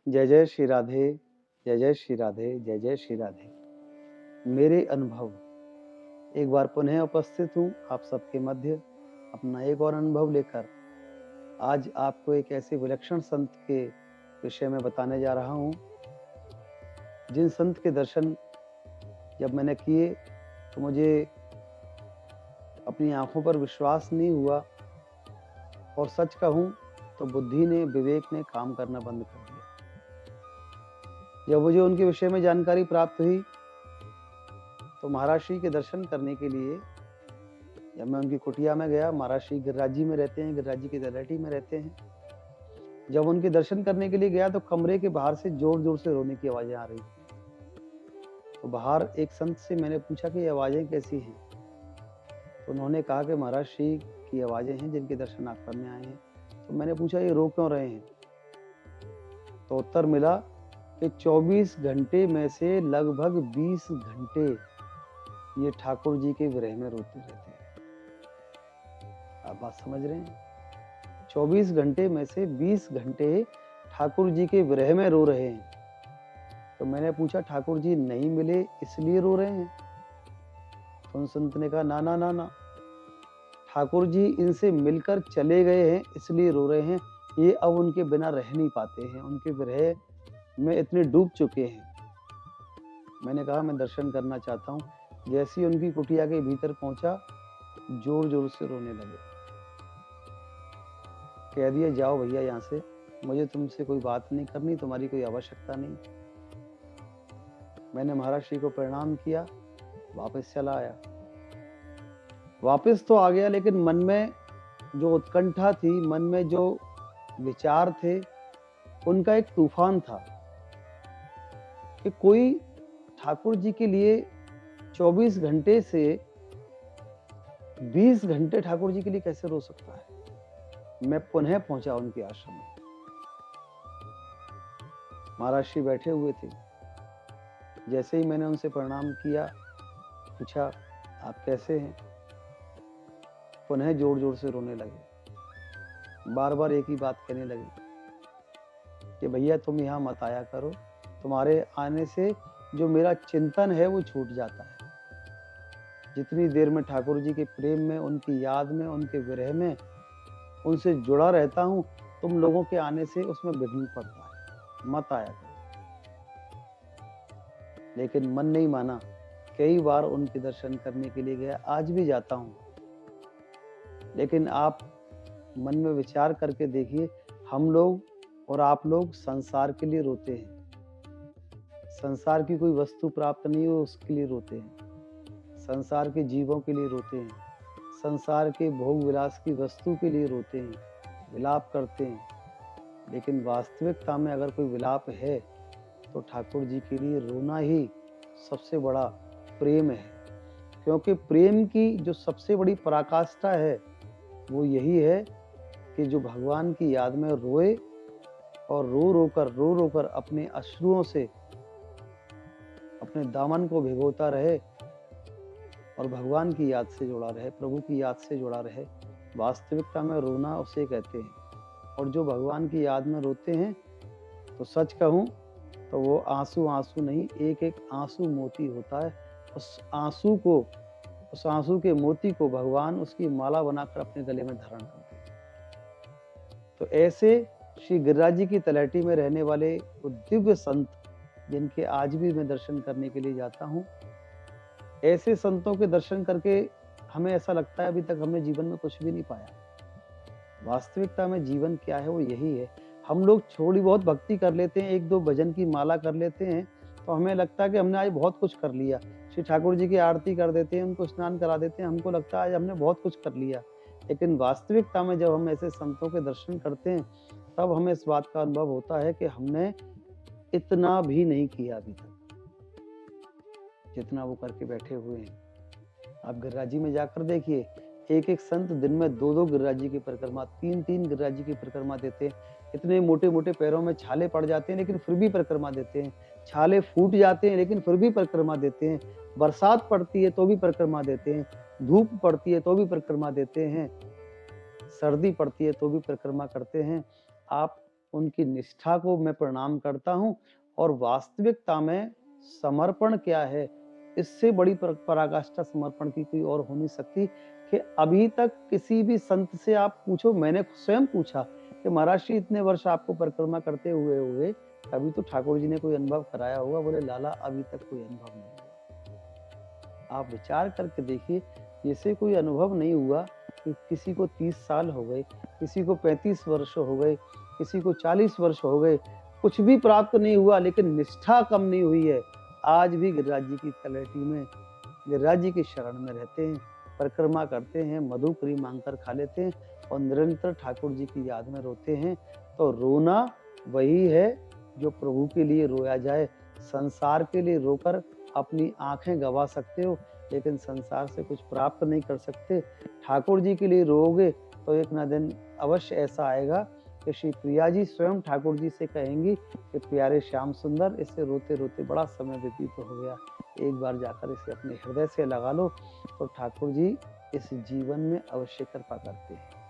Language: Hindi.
जय जय श्री राधे, जय जय श्री राधे, जय जय श्री राधे। मेरे अनुभव एक बार पुनः उपस्थित हूँ आप सबके मध्य अपना एक और अनुभव लेकर। आज आपको एक ऐसे विलक्षण संत के विषय में बताने जा रहा हूँ, जिन संत के दर्शन जब मैंने किए तो मुझे अपनी आँखों पर विश्वास नहीं हुआ और सच कहूँ तो बुद्धि ने, विवेक ने काम करना बंद कर दिया। जब मुझे उनके विषय में जानकारी प्राप्त हुई तो महाराज श्री के दर्शन करने के लिए जब मैं उनकी कुटिया में गया, महाराज श्री गिरिराज जी में रहते हैं, गिरिराज जी की तलहटी में रहते हैं। जब उनके दर्शन करने के लिए गया तो कमरे के बाहर से जोर-जोर से रोने की आवाज़ें आ रही थी। तो बाहर एक संत से मैंने पूछा कि ये आवाज़ें कैसी हैं? तो उन्होंने कहा कि महाराज श्री की आवाज़ें हैं जिनके दर्शन आप करने आए हैं। तो मैंने पूछा ये रो क्यों रहे हैं? तो उत्तर मिला कि 24 घंटे में से लगभग 20 घंटे ये ठाकुर जी के विरह में रोते रहते हैं। आप बात समझ रहे हैं? 24 घंटे में से 20 घंटे ठाकुर जी के विरह में रो रहे हैं। तो मैंने पूछा ठाकुर जी नहीं मिले इसलिए रो रहे हैं? तो उन संत ने कहा ना, ठाकुर जी इनसे मिलकर चले गए हैं इसलिए रो रहे हैं। ये अब उनके बिना रह नहीं पाते हैं, उनके विरह में इतने डूब चुके हैं। मैंने कहा मैं दर्शन करना चाहता हूँ। जैसे ही उनकी कुटिया के भीतर पहुंचा, जोर-जोर से रोने लगे। कह दिया जाओ भैया यहाँ से, मुझे तुमसे कोई बात नहीं करनी, तुम्हारी कोई आवश्यकता नहीं। मैंने महाराज श्री को प्रणाम किया, वापस चला आया। वापस तो आ गया लेकिन मन में जो उत्कंठा थी, मन में जो विचार थे, उनका एक तूफान था कि कोई ठाकुर जी के लिए 24 घंटे से 20 घंटे ठाकुर जी के लिए कैसे रो सकता है? मैं पुनः पहुंचा उनके आश्रम में। महाराज श्री बैठे हुए थे। जैसे ही मैंने उनसे प्रणाम किया, पूछा आप कैसे हैं? पुनः जोर-जोर से रोने लगे। बार-बार एक ही बात कहने लगे कि भैया तुम यहाँ मत आया करो, तुम्हारे आने से जो मेरा चिंतन है वो छूट जाता है। जितनी देर मैं ठाकुर जी के प्रेम में, उनकी याद में, उनके विरह में उनसे जुड़ा रहता हूँ, तुम लोगों के आने से उसमें विघ्न पड़ता है, मत आया करो। लेकिन मन नहीं माना। कई बार उनके दर्शन करने के लिए गया, आज भी जाता हूँ। लेकिन आप मन में विचार करके देखिए, हम लोग और आप लोग संसार के लिए रोते हैं। संसार की कोई वस्तु प्राप्त नहीं हो उसके लिए रोते हैं। संसार के जीवों के लिए रोते हैं। संसार के भोग विलास की वस्तु के लिए रोते हैं, विलाप करते हैं। लेकिन वास्तविकता में अगर कोई विलाप है तो ठाकुर जी के लिए रोना ही सबसे बड़ा प्रेम है। क्योंकि प्रेम की जो सबसे बड़ी पराकाष्ठा है वो यही है कि जो भगवान की याद में रोए और रो रो कर अपने अश्रुओं से अपने दामन को भिगोता रहे और भगवान की याद से जुड़ा रहे, प्रभु की याद से जुड़ा रहे। वास्तविकता में रोना उसे कहते हैं। और जो भगवान की याद में रोते हैं तो सच कहूँ तो वो आंसू नहीं, एक-एक आंसू मोती होता है। उस आंसू के मोती को भगवान उसकी माला बनाकर अपने गले में धारण करते हैं। तो ऐसे श्री गिरिराज जी की तलहटी में रहने वाले वो दिव्य संत, जिनके आज भी मैं दर्शन करने के लिए जाता हूँ। ऐसे संतों के दर्शन करके हमें ऐसा लगता है अभी तक हमने जीवन में कुछ भी नहीं पाया। वास्तविकता में जीवन क्या है वो यही है। हम लोग थोड़ी बहुत भक्ति कर लेते हैं, 1-2 भजन की माला कर लेते हैं, तो हमें लगता है कि हमने आज बहुत कुछ कर लिया। श्री ठाकुर जी की आरती कर देते हैं, उनको स्नान करा देते हैं, हमको लगता है आज हमने बहुत कुछ कर लिया। लेकिन वास्तविकता में जब हम ऐसे संतों के दर्शन करते हैं, तब हमें इस बात का अनुभव होता है कि हमने इतना भी नहीं किया अभी तक, जितना वो करके बैठे हुए हैं। आप गिरिराज जी में जाकर देखिए, एक-एक संत दिन में 2-2 गिरिराज जी की परिक्रमा, 3-3 गिरिराज जी की परिक्रमा देते हैं। इतने मोटे-मोटे पैरों में छाले पड़ जाते हैं लेकिन फिर भी परिक्रमा देते हैं। छाले फूट जाते हैं लेकिन फिर भी परिक्रमा देते हैं। बरसात पड़ती है तो भी परिक्रमा देते हैं। धूप पड़ती है तो भी परिक्रमा देते हैं। सर्दी पड़ती है तो भी परिक्रमा करते हैं। आप उनकी निष्ठा को मैं प्रणाम करता हूँ और वास्तविकता में समर्पण क्या है, इससे बड़ी पराकाष्ठा समर्पण की कोई और हो नहीं सकती कि अभी तक किसी भी संत से आप पूछो, मैंने स्वयं पूछा कि महाराज जी इतने वर्ष आपको परिक्रमा करते हुए कभी तो ठाकुर जी ने कोई अनुभव कराया होगा? बोले लाला अभी तक कोई अनुभव नहीं हुआ। आप विचार करके देखिए, जैसे कोई अनुभव नहीं हुआ कि किसी को 30 साल हो गए, किसी को 35 वर्ष हो गए, किसी को 40 वर्ष हो गए, कुछ भी प्राप्त नहीं हुआ लेकिन निष्ठा कम नहीं हुई है। आज भी गिरिराज जी की तलहटी में गिरिराज जी की शरण में रहते हैं, परिक्रमा करते हैं, मधुकरी मांगकर खा लेते हैं और निरंतर ठाकुर जी की याद में रोते हैं। तो रोना वही है जो प्रभु के लिए रोया जाए। संसार के लिए रोकर अपनी आंखें गंवा सकते हो लेकिन संसार से कुछ प्राप्त नहीं कर सकते। ठाकुर जी के लिए रोओगे तो एक ना दिन अवश्य ऐसा आएगा कि श्री प्रिया जी स्वयं ठाकुर जी से कहेंगी कि प्यारे श्याम सुंदर, इससे रोते रोते बड़ा समय व्यतीत हो गया, एक बार जाकर इसे अपने हृदय से लगा लो। तो ठाकुर जी इस जीवन में अवश्य कृपा करते हैं।